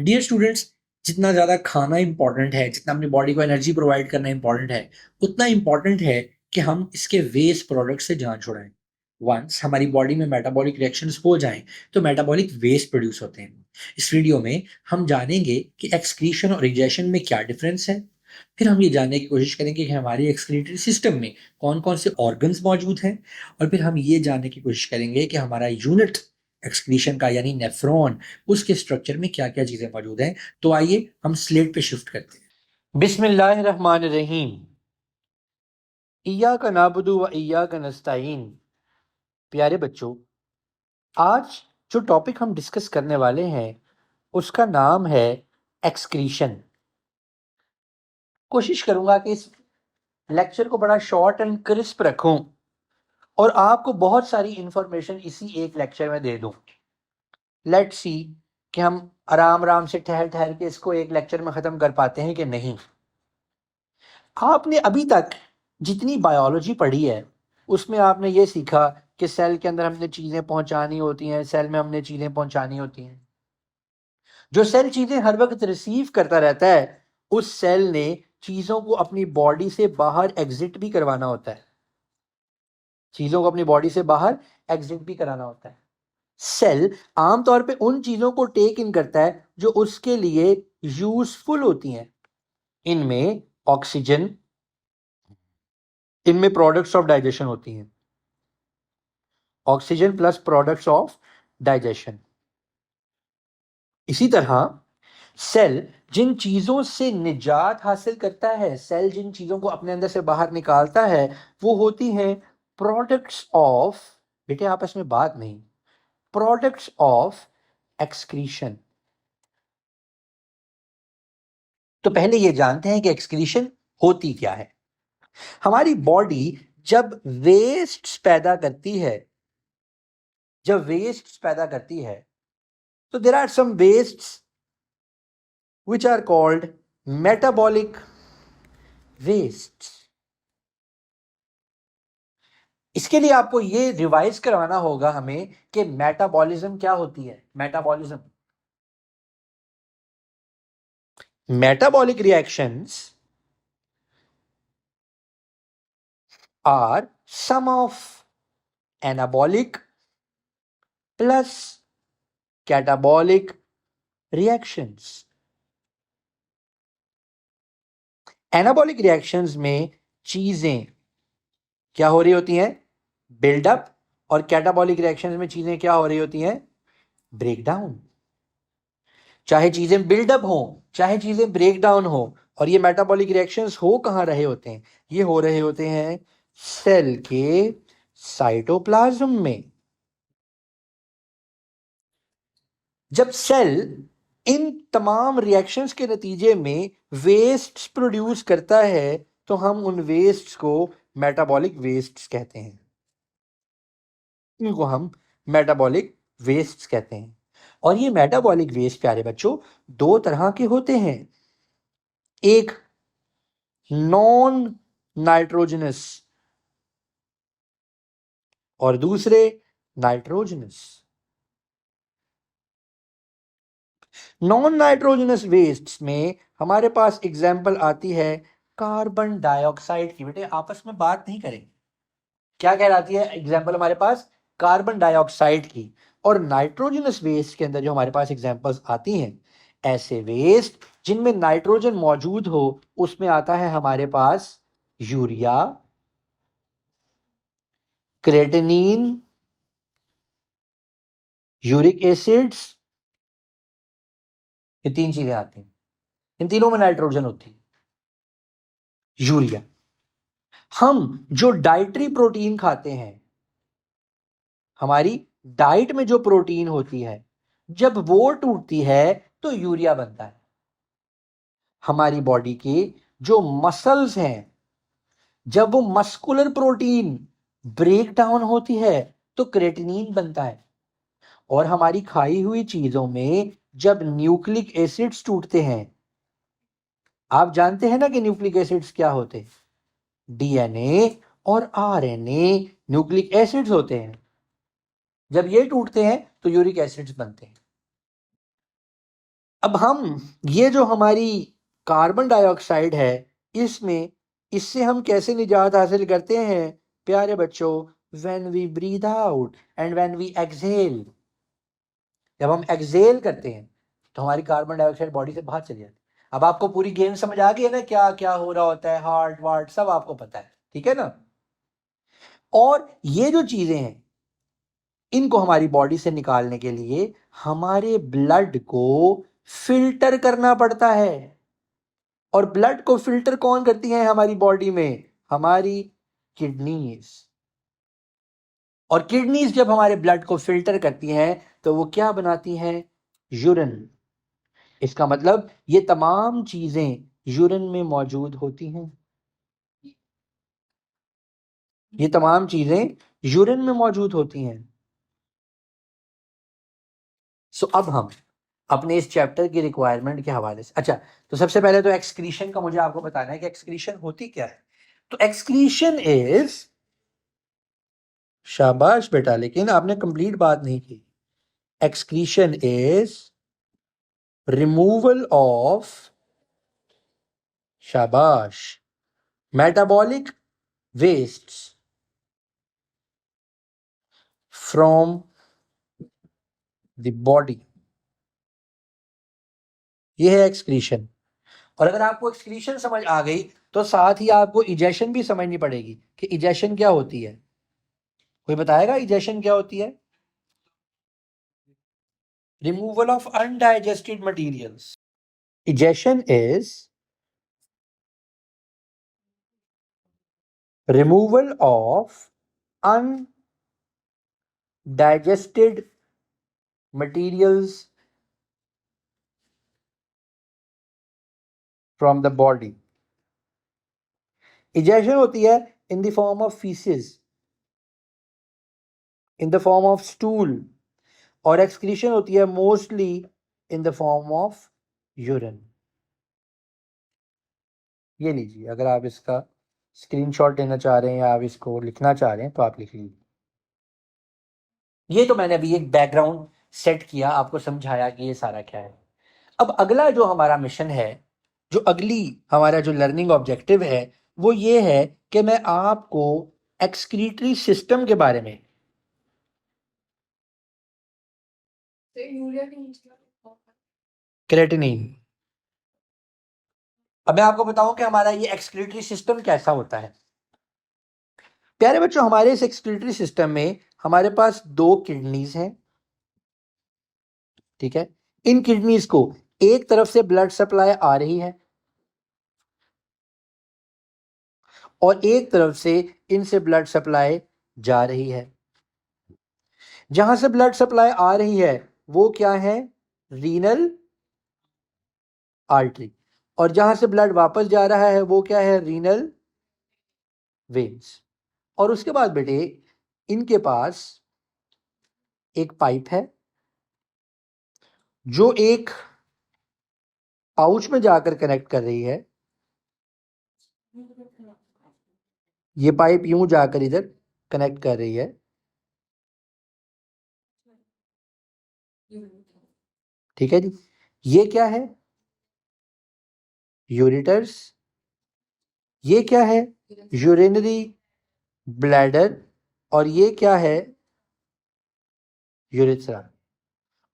Dear students, जितना ज़्यादा खाना इंपॉर्टेंट है, जितना अपनी बॉडी को एनर्जी प्रोवाइड करना इंपॉर्टेंट है, उतना इंपॉर्टेंट है कि हम इसके वेस्ट प्रोडक्ट से जान छुड़ाएं। वंस हमारी बॉडी में मेटाबॉलिक रिएक्शंस हो जाएं तो मेटाबॉलिक वेस्ट प्रोड्यूस होते हैं। इस वीडियो में हम जानेंगे कि एक्सक्रीशन और रिजेक्शन में क्या डिफरेंस है। फिर हम ये जानने की कोशिश करेंगे कि हमारे एक्सक्रीटरी सिस्टम में कौन कौन से ऑर्गन्स मौजूद हैं। और फिर हम ये जानने की कोशिश करेंगे कि हमारा यूनिट एक्सक्रीशन का यानी नेफ्रॉन, उसके स्ट्रक्चर में क्या क्या चीजें मौजूद हैं। तो आइए हम स्लेट पे शिफ्ट करते हैं। बिस्मिल्लाहिर्रहमानिर्रहीम। इय्याका नाबुदु व इय्याका नस्तईन। प्यारे बच्चों, आज जो टॉपिक हम डिस्कस करने वाले हैं उसका नाम है एक्सक्रीशन। कोशिश करूंगा कि इस लेक्चर को बड़ा शॉर्ट एंड क्रिस्प रखूं और आपको बहुत सारी इंफॉर्मेशन इसी एक लेक्चर में दे दूं। लेट्स सी कि हम आराम आराम से ठहर ठहर के इसको एक लेक्चर में ख़त्म कर पाते हैं कि नहीं। आपने अभी तक जितनी बायोलॉजी पढ़ी है उसमें आपने ये सीखा कि सेल के अंदर हमने चीज़ें पहुंचानी होती हैं, सेल में हमने चीज़ें पहुंचानी होती हैं। जो सेल चीज़ें हर वक्त रिसीव करता रहता है, उस सेल ने चीज़ों को अपनी बॉडी से बाहर एग्जिट भी करवाना होता है। चीज़ों को अपनी बॉडी से बाहर एग्जिट भी कराना होता है। सेल आमतौर पे उन चीज़ों को टेक इन करता है जो उसके लिए यूजफुल होती हैं। इनमें ऑक्सीजन, इनमें प्रोडक्ट्स ऑफ डाइजेशन होती हैं। Oxygen plus products of digestion. इसी तरह सेल जिन चीजों से निजात हासिल करता है, सेल जिन चीजों को अपने अंदर से बाहर निकालता है, वो होती हैं प्रोडक्ट्स ऑफ, बेटे आपस में बात नहीं, प्रोडक्ट्स ऑफ एक्सक्रीशन। तो पहले ये जानते हैं कि एक्सक्रीशन होती क्या है। हमारी बॉडी जब वेस्ट पैदा करती है, जब वेस्ट पैदा करती है, तो there are some wastes which are called metabolic wastes। इसके लिए आपको ये रिवाइज करवाना होगा हमें कि मेटाबॉलिज्म क्या होती है। Metabolism, metabolic reactions are sum of anabolic plus catabolic reactions. Anabolic reactions में चीजें क्या हो रही होती हैं, बिल्डअप, और कैटाबॉलिक रिएक्शंस में चीजें क्या हो रही होती हैं, ब्रेक डाउन। चाहे चीजें बिल्डअप हो, चाहे चीजें ब्रेक डाउन हो। और ये मेटाबॉलिक रिएक्शंस हो कहां रहे होते हैं, ये हो रहे होते हैं सेल के साइटोप्लाज्म में। जब सेल इन तमाम रिएक्शंस के नतीजे में वेस्ट प्रोड्यूस करता है तो हम उन वेस्ट्स को मेटाबॉलिक वेस्ट्स कहते हैं। इनको हम मेटाबॉलिक वेस्ट्स कहते हैं। और ये मेटाबॉलिक वेस्ट प्यारे बच्चों दो तरह के होते हैं। एक नॉन नाइट्रोजनस और दूसरे नाइट्रोजनस। नॉन नाइट्रोजनस वेस्ट्स में हमारे पास एग्जाम्पल आती है कार्बन डाइऑक्साइड की। बेटे आपस में बात नहीं करें, क्या कहलाती है एग्जाम्पल हमारे पास, कार्बन डाइऑक्साइड की। और नाइट्रोजनस वेस्ट के अंदर जो हमारे पास एग्जाम्पल्स आती हैं, ऐसे वेस्ट जिनमें नाइट्रोजन मौजूद हो, उसमें आता है हमारे पास यूरिया, क्रेटिनिन, यूरिक एसिड्स। ये तीन चीजें आती हैं, इन तीनों में नाइट्रोजन होती है। यूरिया, हम जो डाइटरी प्रोटीन खाते हैं, हमारी डाइट में जो प्रोटीन होती है, जब वो टूटती है तो यूरिया बनता है। हमारी बॉडी के जो मसल्स हैं, जब वो मस्कुलर प्रोटीन ब्रेक डाउन होती है तो क्रेटिनिन बनता है। और हमारी खाई हुई चीजों में जब न्यूक्लिक एसिड्स टूटते हैं, आप जानते हैं ना कि न्यूक्लिक एसिड्स क्या होते हैं, डीएनए और आरएनए न्यूक्लिक एसिड्स होते हैं। जब ये टूटते हैं तो यूरिक एसिड्स बनते हैं। अब हम ये जो हमारी कार्बन डाइऑक्साइड है इससे हम कैसे निजात हासिल करते हैं प्यारे बच्चों? When we breathe out and when we exhale. जब हम एक्सहेल करते हैं तो हमारी कार्बन डाइऑक्साइड बॉडी से बाहर चली जाती है। अब आपको पूरी गेम समझ आ गई है ना, क्या क्या हो रहा होता है, हार्ट वार्ट सब आपको पता है, ठीक है ना? और ये जो चीजें हैं इनको हमारी बॉडी से निकालने के लिए हमारे ब्लड को फिल्टर करना पड़ता है। और ब्लड को फिल्टर कौन करती है हमारी बॉडी में? हमारी किडनीज। और किडनीज जब हमारे ब्लड को फिल्टर करती हैं तो वो क्या बनाती हैं? यूरिन। इसका मतलब ये तमाम चीजें यूरिन में मौजूद होती हैं। ये तमाम चीजें यूरिन में मौजूद होती हैं। सो अब हम अपने इस चैप्टर की रिक्वायरमेंट के हवाले से, अच्छा, तो सबसे पहले तो एक्सक्रीशन का मुझे आपको बताना है कि एक्सक्रीशन होती क्या है। तो एक्सक्रीशन इज, शाबाश बेटा, लेकिन आपने कंप्लीट बात नहीं की। एक्सक्रीशन इज रिमूवल ऑफ, शाबाश, metabolic wastes from the body. ये है एक्सक्रीशन। और अगर आपको एक्सक्रीशन समझ आ गई तो साथ ही आपको इजेशन भी समझनी पड़ेगी कि इजेशन क्या होती है। कोई बताएगा इजेशन क्या होती है? Removal of undigested materials. Egestion is removal of undigested materials from the body. Egestion होती है in the form of faeces, in the form of stool, और एक्सक्रीशन होती है mostly in the form of urine. ये लीजिए, अगर आप इसका स्क्रीनशॉट लेना चाह रहे हैं या आप इसको लिखना चाह रहे हैं तो आप लिख लीजिए। ये तो मैंने अभी एक बैकग्राउंड सेट किया, आपको समझाया कि ये सारा क्या है। अब अगला जो हमारा मिशन है, जो अगली हमारा जो लर्निंग ऑब्जेक्टिव है, वो ये है कि मैं आपको एक्सक्रीटरी सिस्टम के बारे में, क्रेटिनिन, अब मैं आपको बताऊं कि हमारा ये एक्सक्रीटरी सिस्टम कैसा होता है। प्यारे बच्चों, हमारे इस एक्सक्रीटरी सिस्टम में हमारे पास 2 किडनीज हैं, ठीक है? इन किडनीज को एक तरफ से ब्लड सप्लाई आ रही है और एक तरफ से इनसे ब्लड सप्लाई जा रही है। जहां से ब्लड सप्लाई आ रही है वो क्या है? Renal artery. और जहां से ब्लड वापस जा रहा है वो क्या है? Renal veins. और उसके बाद बेटे इनके पास एक पाइप है जो एक पाउच में जाकर कनेक्ट कर रही है। ये पाइप यूं जाकर इधर कनेक्ट कर रही है, ठीक है जी? ये क्या है? यूरेटर्स। ये क्या है? Urinary bladder. और ये क्या है? यूरिथ्रा।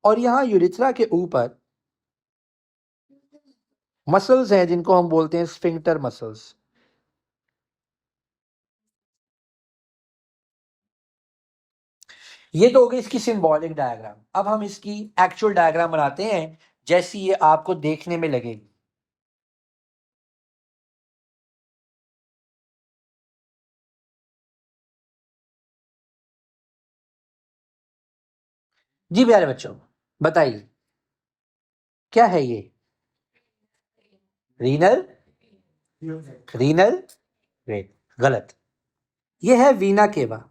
और यहां यूरिथ्रा के ऊपर मसल्स हैं जिनको हम बोलते हैं स्फिंक्टर मसल्स। ये तो हो गई इसकी सिंबॉलिक डायग्राम। अब हम इसकी एक्चुअल डायग्राम बनाते हैं जैसी ये आपको देखने में लगेगी। जी प्यारे बच्चों, बताइए क्या है ये? Renal renal vein. गलत। ये है वीना केवा।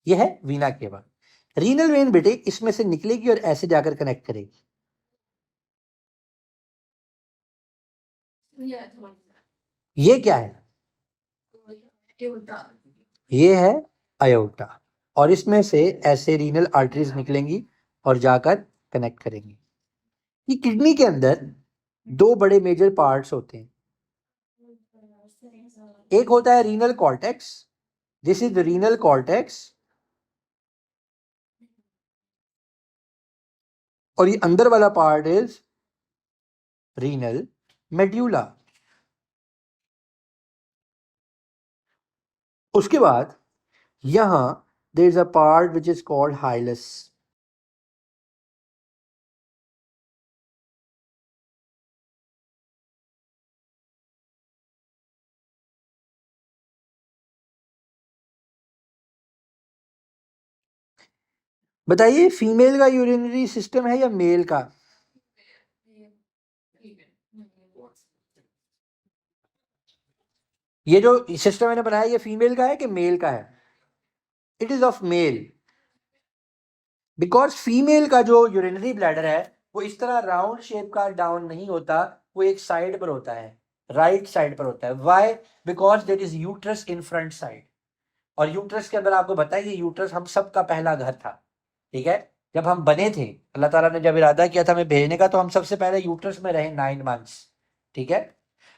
ये है वीना केवा। रीनल वेन बेटे इसमें से निकलेगी और ऐसे जाकर कनेक्ट करेगी। ये क्या है? ये है अयोटा। और इसमें से ऐसे रीनल आर्टरीज निकलेंगी और जाकर कनेक्ट करेंगे। ये किडनी के अंदर दो बड़े मेजर पार्ट्स होते हैं। एक होता है renal cortex, this is the renal cortex, और ये अंदर वाला पार्ट इज रीनल मेड्यूला। उसके बाद यहां there is a part which is called hilus. बताइए फीमेल का यूरिनरी सिस्टम है या मेल का? ये जो सिस्टम मैंने बनाया ये फीमेल का है कि मेल का है? It is of male, because female का जो यूरिनरी ब्लैडर है वो इस तरह राउंड शेप का डाउन नहीं होता, वो एक साइड पर होता है, राइट साइड पर होता है। Why? Because there is uterus in front side, और यूट्रस के अंदर आपको बताइए यूट्रस हम सबका पहला घर था, ठीक है? जब हम बने थे, अल्लाह ताला ने जब इरादा किया था हमें भेजने का, तो हम सबसे पहले यूट्रस में रहे 9 मंथ्स, ठीक है?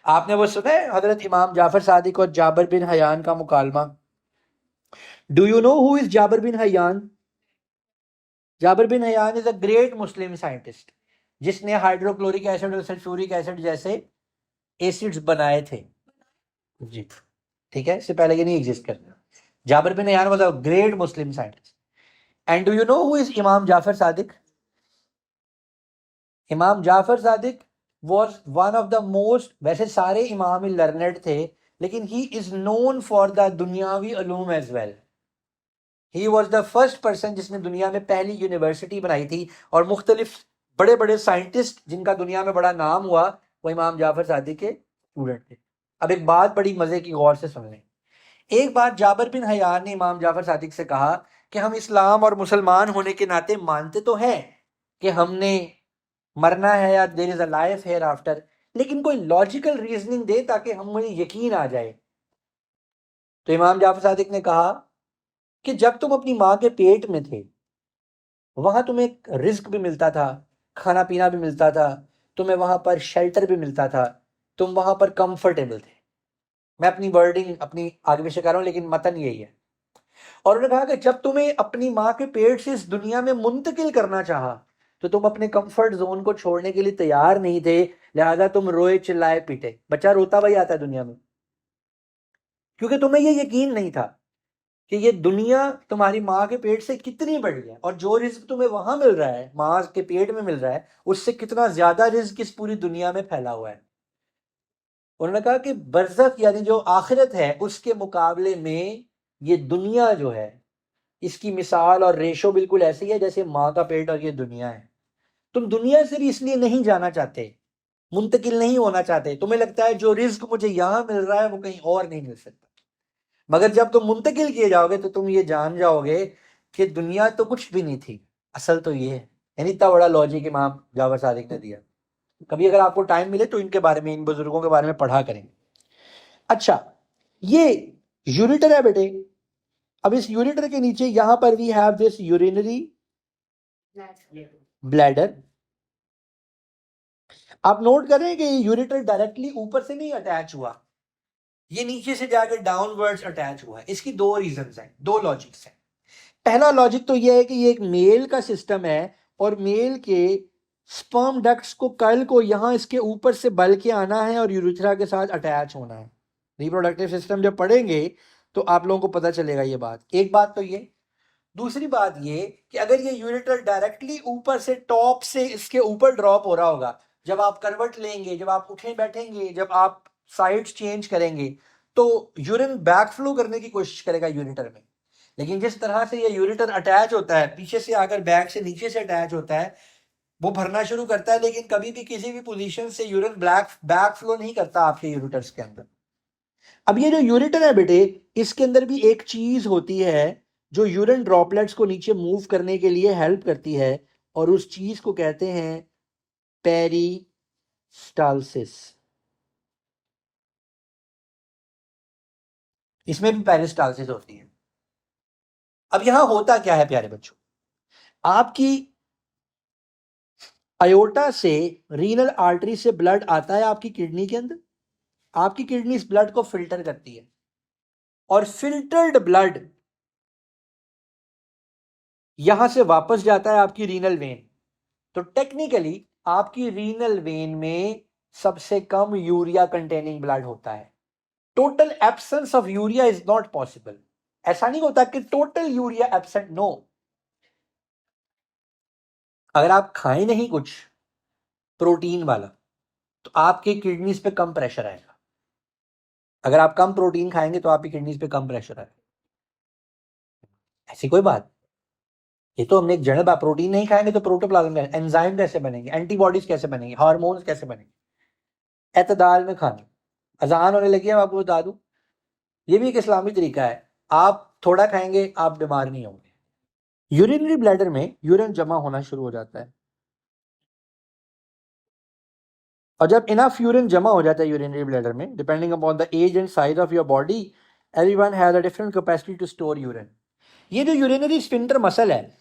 आपने वो सुना है हजरत इमाम जाफर सादिक और जाबिर बिन हयान का मुकालमा? Do you know who is Jabir bin Hayyan? Jabir bin Hayyan is a great Muslim scientist जिसने हाइड्रोक्लोरिक एसिड और सल्फ्यूरिक एसिड जैसे एसिड्स बनाए थे जी, ठीक है? इससे पहले ये नहीं एग्जिस्ट करता। Jabir bin Hayyan was a great Muslim scientist. And do you know who is Imam Jafar Sadiq? इमाम Jafar Sadiq was one of the most, वैसे सारे इमाम ही लर्नेड थे, लेकिन he is known for the दुनियावी Uloom as well. He was the first person जिसने दुनिया में पहली यूनिवर्सिटी बनाई थी, और मुख्तलिफ बड़े बड़े साइंटिस्ट जिनका दुनिया में बड़ा नाम हुआ वो इमाम जाफर सादिक के स्टूडेंट थे। अब एक बात बड़ी मजे की, गौर से सुन लें। एक बार जाबिर बिन हयान ने इमाम जाफर सादिक से कहा कि हम इस्लाम और मुसलमान होने के नाते मानते तो हैं कि हमने मरना है या there is a life hereafter, लेकिन कोई लॉजिकल रीजनिंग दे ताकि हम मुझे यकीन आ जाए। तो इमाम जाफर सादिक ने कहा कि जब तुम अपनी माँ के पेट में थे वहां तुम्हें रिस्क भी मिलता था, खाना पीना भी मिलता था, तुम्हें वहां पर शेल्टर भी मिलता था, तुम वहां पर कंफर्टेबल थे। मैं अपनी वर्डिंग अपनी आगे पीछे कर रहा हूं लेकिन मतन यही है। और उन्होंने कहा कि जब तुम्हें अपनी माँ के पेट से इस दुनिया में मुंतकिल करना चाहा तो तुम अपने कंफर्ट जोन को छोड़ने के लिए तैयार नहीं थे, लिहाजा तुम रोए चिल्लाए पीटे। बच्चा रोता वही आता है दुनिया में, क्योंकि तुम्हें ये यकीन नहीं था कि ये दुनिया तुम्हारी माँ के पेट से कितनी बड़ी है, और जो रिस्क तुम्हें वहां मिल रहा है, माँ के पेट में मिल रहा है, उससे कितना ज्यादा रिस्क इस पूरी दुनिया में फैला हुआ है। उन्होंने कहा कि बरज़ख यानी जो आखिरत है उसके मुकाबले में ये दुनिया जो है इसकी मिसाल और रेशो बिल्कुल ऐसी है जैसे माँ का पेट और ये दुनिया है। तुम दुनिया से भी इसलिए नहीं जाना चाहते, मुंतकिल नहीं होना चाहते, तुम्हें लगता है जो रिस्क मुझे यहां मिल रहा है वो कहीं और नहीं मिल सकता। मगर जब तुम मुंतकिल किए जाओगे तो तुम ये जान जाओगे कि दुनिया तो कुछ भी नहीं थी, असल तो ये है। यानी इतना बड़ा लॉजिक इमाम जाफर सादिक ने दिया। कभी अगर आपको टाइम मिले तो इनके बारे में, इन बुजुर्गों के बारे में पढ़ा करेंगे। अच्छा, ये यूरिटर है बेटे। अब इस यूरिटर के नीचे यहां पर we have this urinary bladder. आप नोट करें कि यूरिटर डायरेक्टली ऊपर से नहीं अटैच हुआ, ये नीचे से जाकर डाउनवर्ड्स अटैच हुआ है। इसकी दो रीजंस हैं, दो लॉजिक्स हैं। पहला लॉजिक तो यह है कि ये एक मेल का सिस्टम है, और मेल के स्पर्म डक्ट्स को कल को यहां इसके ऊपर से बल के आना है और यूरिथ्रा के साथ अटैच होना है। रिप्रोडक्टिव सिस्टम जब पढ़ेंगे तो आप लोगों को पता चलेगा ये बात। एक बात तो ये। दूसरी बात ये कि अगर ये यूरिटर डायरेक्टली ऊपर से टॉप से इसके ऊपर ड्रॉप हो रहा होगा, जब आप करवट लेंगे, जब आप उठे बैठेंगे, जब आप साइड्स चेंज करेंगे, तो यूरिन बैक फ्लो करने की कोशिश करेगा यूरिटर में। लेकिन जिस तरह से ये यूरिटर अटैच होता है, पीछे से आकर बैक से नीचे से अटैच होता है, वो भरना शुरू करता है, लेकिन कभी भी किसी भी पोजीशन से यूरिन बैक फ्लो नहीं करता आपके यूरिटर्स के अंदर। अब ये जो यूरिटर है बेटे, इसके अंदर भी एक चीज होती है जो यूरिन ड्रॉपलेट्स को नीचे मूव करने के लिए हेल्प करती है, और उस चीज को कहते हैं पेरिस्टालसिस। इसमें भी पेरिस्टालसिस होती है। अब यहां होता क्या है प्यारे बच्चों, आपकी अयोर्टा से रीनल आर्टरी से ब्लड आता है आपकी किडनी के अंदर, आपकी किडनी इस ब्लड को फिल्टर करती है और फिल्टर्ड ब्लड यहां से वापस जाता है आपकी रीनल वेन। तो टेक्निकली आपकी रीनल वेन में सबसे कम यूरिया कंटेनिंग ब्लड होता है। Total absence of urea is not possible. ऐसा नहीं होता कि टोटल यूरिया एब्सेंट, नो। अगर आप खाएं नहीं कुछ प्रोटीन वाला तो आपके किडनीज पे कम प्रेशर आएगा। अगर आप कम प्रोटीन खाएंगे तो आपकी किडनीज पे कम प्रेशर आएगा। ऐसी कोई बात, ये तो हमने एक जड़ बात, प्रोटीन नहीं खाएंगे तो प्रोटोप्लाज्म, एंजाइम कैसे बनेंगे, एंटीबॉडीज कैसे बनेंगे, हार्मोन्स कैसे बनेंगे। एतदाल में खाना। अजान होने लगी है, मैं आपको बता दूं, ये भी एक इस्लामी तरीका है। आप थोड़ा खाएंगे, आप बीमार नहीं होंगे। यूरिनरी ब्लैडर में यूरिन जमा होना शुरू हो जाता है, और जब इनफ यूरिन जमा हो जाता है यूरिनरी ब्लैडर में, depending upon the age and size of your body, everyone has a different capacity to store urine. ये जो यूरिनरी स्फिंक्टर मसल है,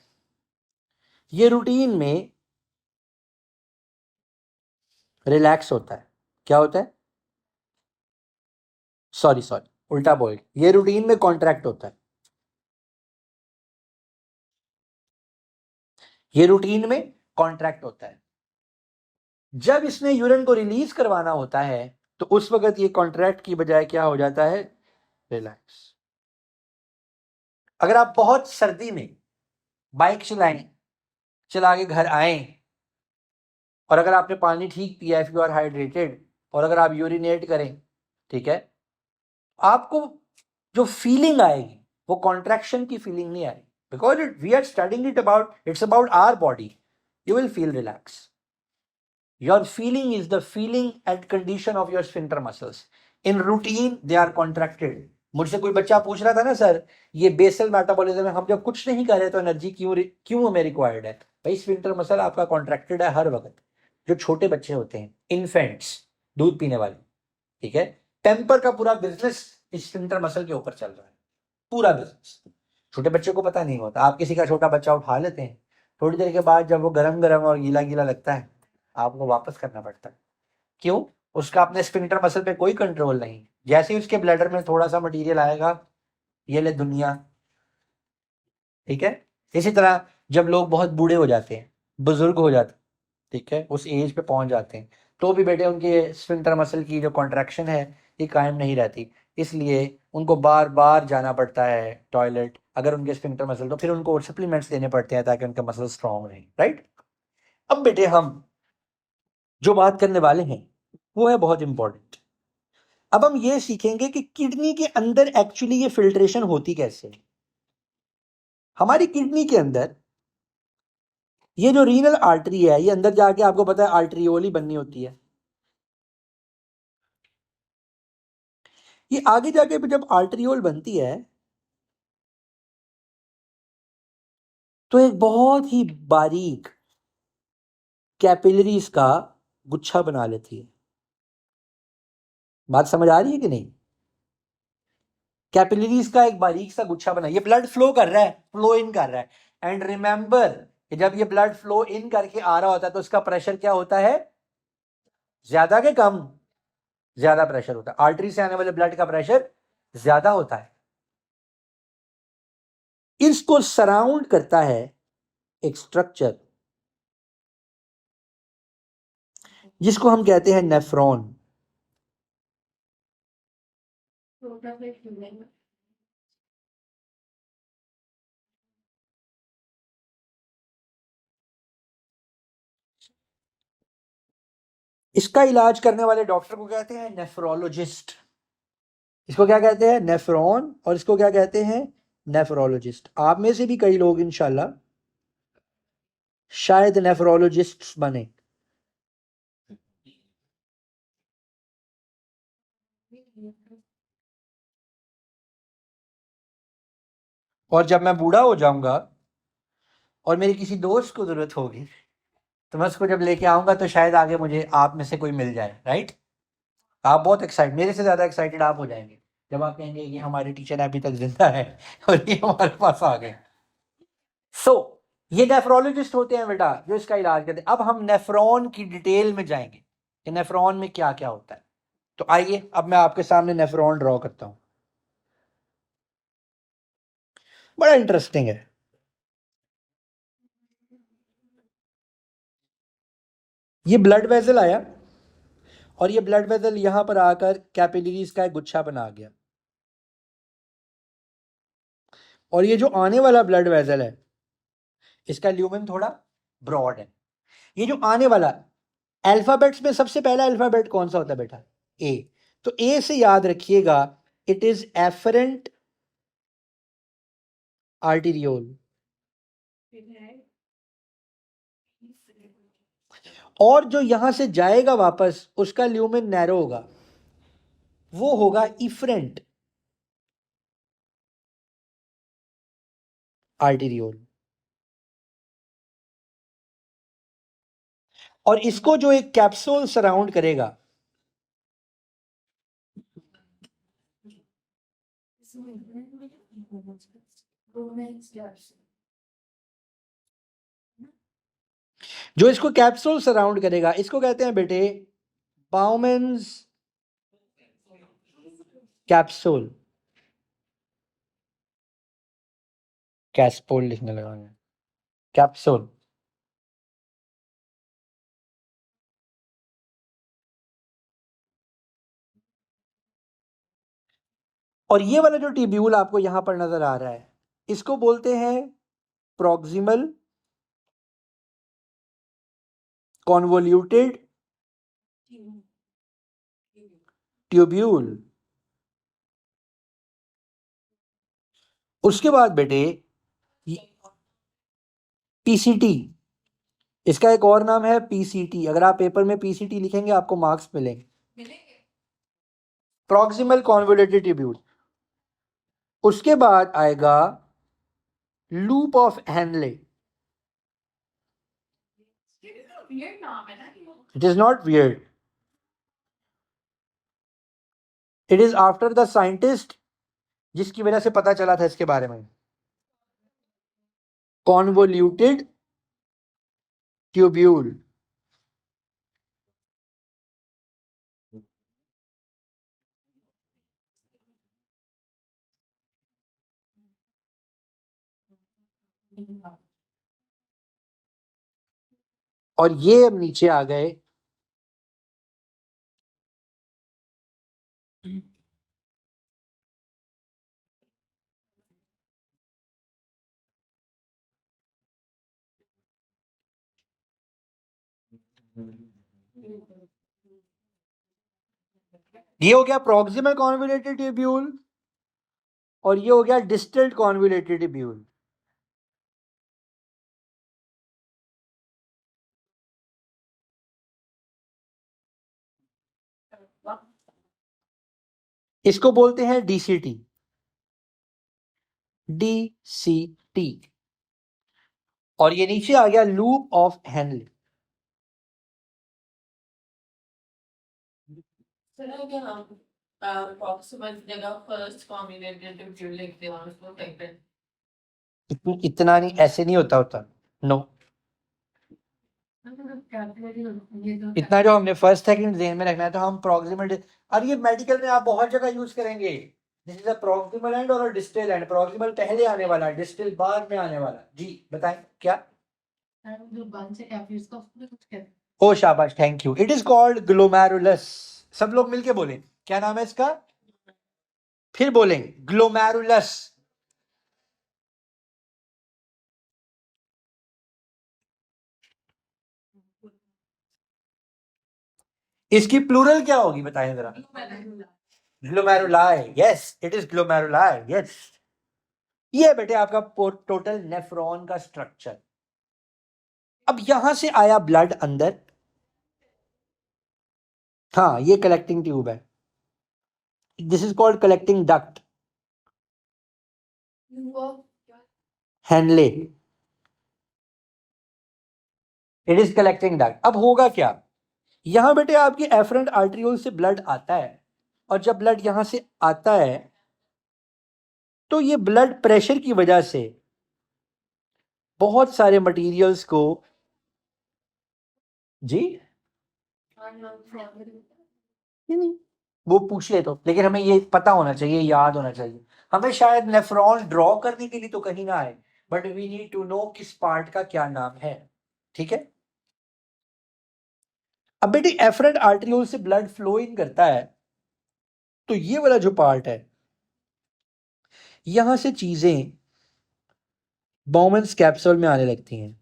ये रूटीन में रिलैक्स होता है। क्या होता है, सॉरी सॉरी उल्टा बोल, ये रूटीन में कॉन्ट्रैक्ट होता है। ये रूटीन में कॉन्ट्रैक्ट होता है। जब इसने यूरिन को रिलीज करवाना होता है तो उस वक्त ये कॉन्ट्रैक्ट की बजाय क्या हो जाता है, रिलैक्स। अगर आप बहुत सर्दी में बाइक चलाएं, चला के घर आए, और अगर आपने पानी ठीक पिया, इफ यू आर हाइड्रेटेड, और अगर आप यूरिनेट करें, ठीक है, आपको जो फीलिंग आएगी वो कॉन्ट्रैक्शन की फीलिंग नहीं आएगी, because we are studying it about, it's about our body. You will feel relax. Your feeling is the feeling and condition of your sphincter muscles. In routine they are contracted. मुझसे कोई बच्चा पूछ रहा था ना, sir ये basal metabolism में हम जब कुछ नहीं कर रहे तो एनर्जी क्यों हमें रिक्वायर्ड है? भाई स्फिंक्टर मसल आपका कॉन्ट्रैक्टेड है हर वक्त। जो छोटे बच्चे होते हैं, इन्फेंट्स, दूध पीने वाले, ठीक है, टेम्पर का पूरा बिजनेस इस स्फिंक्टर मसल के ऊपर चल रहा है, पूरा बिजनेस। छोटे बच्चे को पता नहीं होता, आप किसी का छोटा बच्चा उठा लेते हैं, थोड़ी देर के बाद जब वो गरम गरम और गीला गीला लगता है, आपको वापस करना पड़ता है। क्यों? उसका अपने स्फिंक्टर मसल पे कोई कंट्रोल नहीं। जैसे ही उसके ब्लैडर में थोड़ा सा मटेरियल आएगा, ये ले दुनिया, ठीक है। इसी तरह जब लोग बहुत बूढ़े हो जाते हैं, बुजुर्ग हो जाते हैं, ठीक है, उस एज पे पहुंच जाते हैं, तो भी बेटे उनके स्फिंक्टर मसल की जो कॉन्ट्रैक्शन है ये कायम नहीं रहती, इसलिए उनको बार बार जाना पड़ता है टॉयलेट। अगर उनके स्फिंक्टर मसल, तो फिर उनको सप्लीमेंट्स देने पड़ते हैं ताकि उनका मसल स्ट्रांग रहे, राइट। अब बेटे हम जो बात करने वाले हैं वो है बहुत इंपॉर्टेंट। अब हम ये सीखेंगे कि किडनी के अंदर एक्चुअली ये फिल्ट्रेशन होती कैसे है। हमारी किडनी के अंदर ये जो रीनल आर्टरी है, ये अंदर जाके आपको पता है आर्टरियोली बननी होती है। ये आगे जाके जब आर्टरियोल बनती है तो एक बहुत ही बारीक कैपिलरीज का गुच्छा बना लेती है। बात समझ आ रही है कि नहीं? कैपिलरीज का एक बारीक सा गुच्छा बना, ये ब्लड फ्लो कर रहा है, फ्लो इन कर रहा है। एंड रिमेंबर कि जब ये ब्लड फ्लो इन करके आ रहा होता है तो इसका प्रेशर क्या होता है, ज्यादा के कम? ज्यादा प्रेशर होता है। आर्टरी से आने वाले ब्लड का प्रेशर ज्यादा होता है। इसको सराउंड करता है एक स्ट्रक्चर जिसको हम कहते हैं नेफ्रॉन। इसका इलाज करने वाले डॉक्टर को कहते हैं नेफ्रोलॉजिस्ट। इसको क्या कहते हैं, नेफ्रॉन, और इसको क्या कहते हैं, नेफ्रोलॉजिस्ट। आप में से भी कई लोग इंशाल्लाह शायद नेफ्रोलॉजिस्ट बने। और जब मैं बूढ़ा हो जाऊंगा और मेरी किसी दोस्त को जरूरत होगी तो मैं उसको जब लेके आऊंगा तो शायद आगे मुझे आप में से कोई मिल जाए, राइट। आप बहुत एक्साइटेड, मेरे से ज्यादा एक्साइटेड आप हो जाएंगे जब आप कहेंगे कि हमारे टीचर अभी तक जिंदा है और ये हमारे पास आ गए। सो ये नेफ्रोलॉजिस्ट होते हैं बेटा जो इसका इलाज करते हैं। अब हम नेफ्रॉन की डिटेल में जाएंगे कि नेफ्रॉन में क्या क्या होता है। तो आइए अब मैं आपके सामने नेफ्रॉन ड्रॉ करता हूं, बड़ा इंटरेस्टिंग है। ये ब्लड वेसल आया और ये ब्लड वेसल यहां पर आकर कैपिलरीज का एक गुच्छा बना गया, और ये जो आने वाला ब्लड वेसल है इसका ल्यूमेन थोड़ा ब्रॉड है। ये जो आने वाला अल्फाबेट्स में सबसे पहला अल्फाबेट कौन सा होता है बेटा? ए। तो ए से याद रखिएगा इट इज एफरेंट आर्टीरियोल। और जो यहां से जाएगा वापस उसका ल्यूमेन नैरो होगा, वो होगा इफरेंट आर्टीरियोल। और इसको जो एक कैप्सूल सराउंड करेगा, जो इसको कैप्सूल सराउंड करेगा इसको कहते हैं बेटे बाउमेन्स कैप्सूल। कैस्पोल लिखने लगा मैं, कैप्सूल। और ये वाला जो ट्यूब्यूल आपको यहां पर नजर आ रहा है इसको बोलते हैं प्रॉक्सिमल कॉन्वोल्यूटेड ट्यूब्यूल। उसके बाद बेटे पीसीटी, इसका एक और नाम है पीसीटी। अगर आप पेपर में पीसीटी लिखेंगे आपको मार्क्स मिलेंगे, प्रॉक्सिमल कॉन्वोल्यूटेड ट्यूब्यूल। उसके बाद आएगा loop of Henle. It is not weird, it is after the scientist जिसकी वजह से पता चला था इसके बारे में, कॉन्वोल्यूटेड ट्यूब्यूल। और ये अब नीचे आ गए ये हो गया प्रॉक्सिमल कॉन्वोल्यूटेड ट्यूब्यूल और ये हो गया डिस्टल कॉन्वोल्यूटेड ट्यूब्यूल। इसको बोलते हैं डीसीटी, डीसीटी। और ये नीचे आ गया लूप ऑफ हैनले। इतना नहीं, ऐसे नहीं होता नो। इतना जो हमने फर्स्ट सेकंड ध्यान में रखना है। तो हम प्रॉक्सिमल, अब ये मेडिकल में आप बहुत जगह यूज करेंगे। This is a proximal and और डिस्टल एंड। प्रॉक्सिमल पहले आने वाला, डिस्टल बाद में आने वाला। जी बताएं क्या? ओ शाबाश, thank you. It is called glomerulus. सब लोग मिलके बोलें क्या नाम है इसका, फिर बोलेंगे ग्लोमेरुलस। इसकी प्लूरल क्या होगी बताएं जरा? Glomeruli. Yes, it is glomeruli. Yes, ये बेटे आपका टोटल नेफ्रॉन का स्ट्रक्चर। अब यहां से आया ब्लड अंदर, हाँ ये कलेक्टिंग ट्यूब है, this is called collecting duct, Henle. It is collecting duct. अब होगा क्या, यहां बेटे आपकी एफरेंट आर्टरियोल से ब्लड आता है, और जब ब्लड यहां से आता है तो ये ब्लड प्रेशर की वजह से बहुत सारे मटेरियल्स को जी नहीं वो पूछ ले तो, लेकिन हमें ये पता होना चाहिए, याद होना चाहिए। हमें शायद नेफ्रॉन ड्रॉ करने के लिए तो कहीं ना आए, but we need to know किस पार्ट का क्या नाम है। ठीक है, अब बेटी एफरेंट आर्टरियोल से ब्लड फ्लो इन करता है, तो ये वाला जो पार्ट है, यहां से चीजें बॉमन्स कैप्सूल में आने लगती हैं।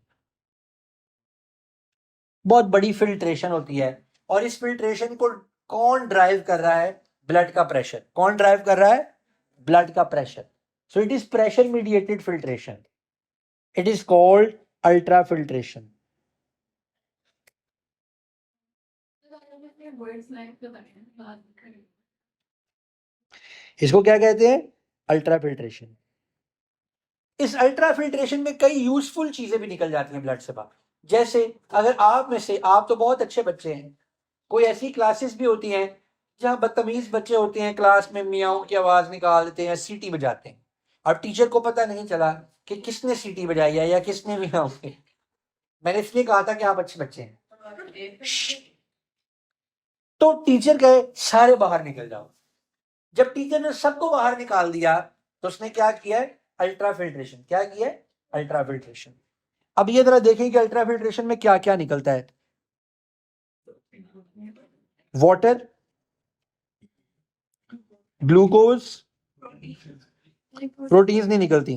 बहुत बड़ी फिल्ट्रेशन होती है, और इस फिल्ट्रेशन को कौन ड्राइव कर रहा है? ब्लड का प्रेशर। कौन ड्राइव कर रहा है? ब्लड का pressure. So it is pressure mediated filtration, it is called ultra filtration. इसको क्या कहते हैं? Ultra filtration. इस अल्ट्रा फिल्ट्रेशन में कई यूजफुल चीजें भी निकल जाती हैं ब्लड से बाहर। जैसे अगर आप में से, आप तो बहुत अच्छे बच्चे हैं, कोई ऐसी क्लासेस भी होती हैं जहां बदतमीज बच्चे होते हैं, क्लास में मियाओं की आवाज निकाल देते हैं, सीटी बजाते हैं, अब टीचर को पता नहीं चला कि किसने सीटी बजाई है या किसने मियाओं की। मैंने इसलिए कहा था कि आप अच्छे बच्चे हैं। तो टीचर कहे सारे बाहर निकल जाओ। जब टीचर ने सबको बाहर निकाल दिया तो उसने क्या किया है? Ultra filtration. क्या किया है? Ultra filtration. अब ये जरा देखें कि अल्ट्रा फिल्ट्रेशन में क्या क्या निकलता है। वाटर, ग्लूकोज, प्रोटीन्स नहीं निकलती,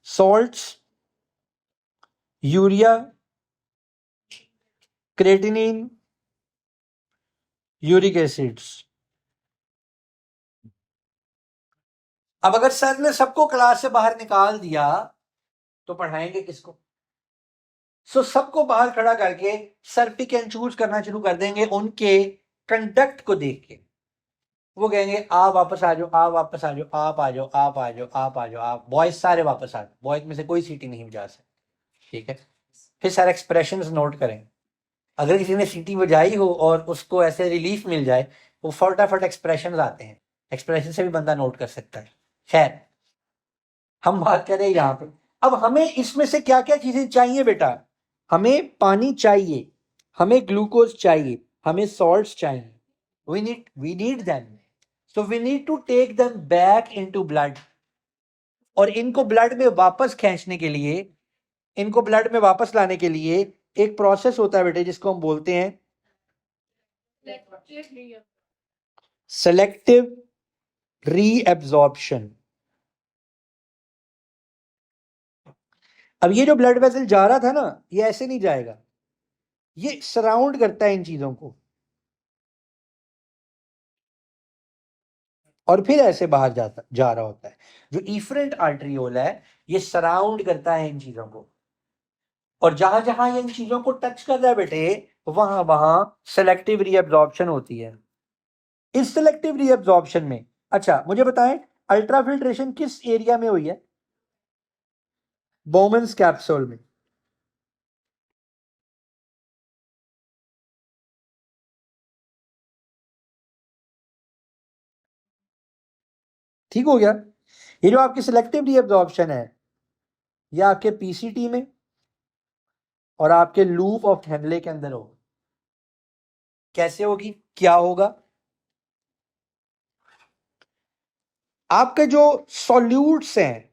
salts, urea, creatinine, uric acids. अब अगर सर ने सबको क्लास से बाहर निकाल दिया तो पढ़ाएंगे किसको? सो सबको बाहर खड़ा करके सर पिक एंड चूज करना शुरू कर देंगे उनके कंडक्ट को देख के। वो कहेंगे आप वापस आ जाओ, आप वापस आ जाओ, आप आ जाओ, आप आ जाओ, आप आ जाओ, आप बॉयज सारे वापस आ जाओ, बॉयज में से कोई सीटी नहीं बजा सकते। ठीक है, फिर सारे एक्सप्रेशंस नोट करें। अगर किसी ने सीटी बजाई हो और उसको ऐसे रिलीफ मिल जाए, वो फटाफट एक्सप्रेशंस आते हैं, एक्सप्रेशन से भी बंदा नोट कर सकता है। खैर, हम बात करें यहाँ पे, अब हमें इसमें से क्या क्या चीजें चाहिए बेटा? हमें पानी चाहिए, हमें ग्लूकोज चाहिए, हमें सॉल्ट्स चाहिए। We need them, so we need to take them back into blood. और इनको ब्लड में वापस खींचने के लिए, इनको ब्लड में वापस लाने के लिए एक प्रोसेस होता है बेटे, जिसको हम बोलते हैं सेलेक्टिव रीएब्जॉर्प्शन। अब ये जो ब्लड वेसल जा रहा था ना, ये ऐसे नहीं जाएगा, ये सराउंड करता है इन चीजों को और फिर ऐसे बाहर जा रहा होता है। जो इफरेंट आर्टरियोल है, ये सराउंड करता है इन चीजों को, और जहां जहां ये इन चीजों को टच कर रहा है बेटे, वहां वहां सेलेक्टिव रीअब्जॉर्प्शन होती है। इस सेलेक्टिव रीअब्जॉर्प्शन में, अच्छा मुझे बताएं, अल्ट्रा फिल्ट्रेशन किस एरिया में हुई है? बोमन्स कैप्सूल में। ठीक हो गया? ये जो आपकी सिलेक्टिव रीअब्जॉर्प्शन है, ये आपके पीसीटी में और आपके लूप ऑफ हेनले के अंदर होगा। कैसे होगी? क्या होगा? आपके जो सॉल्यूट्स हैं,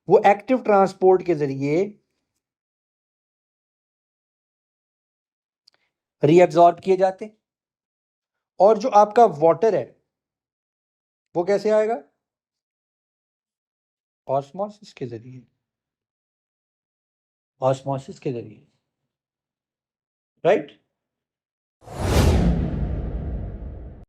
वो एक्टिव ट्रांसपोर्ट के जरिए रीअब्जॉर्ब किए जाते हैं, और जो आपका वाटर है वो कैसे आएगा? ऑस्मोसिस के जरिए, ऑस्मोसिस के जरिए, राइट।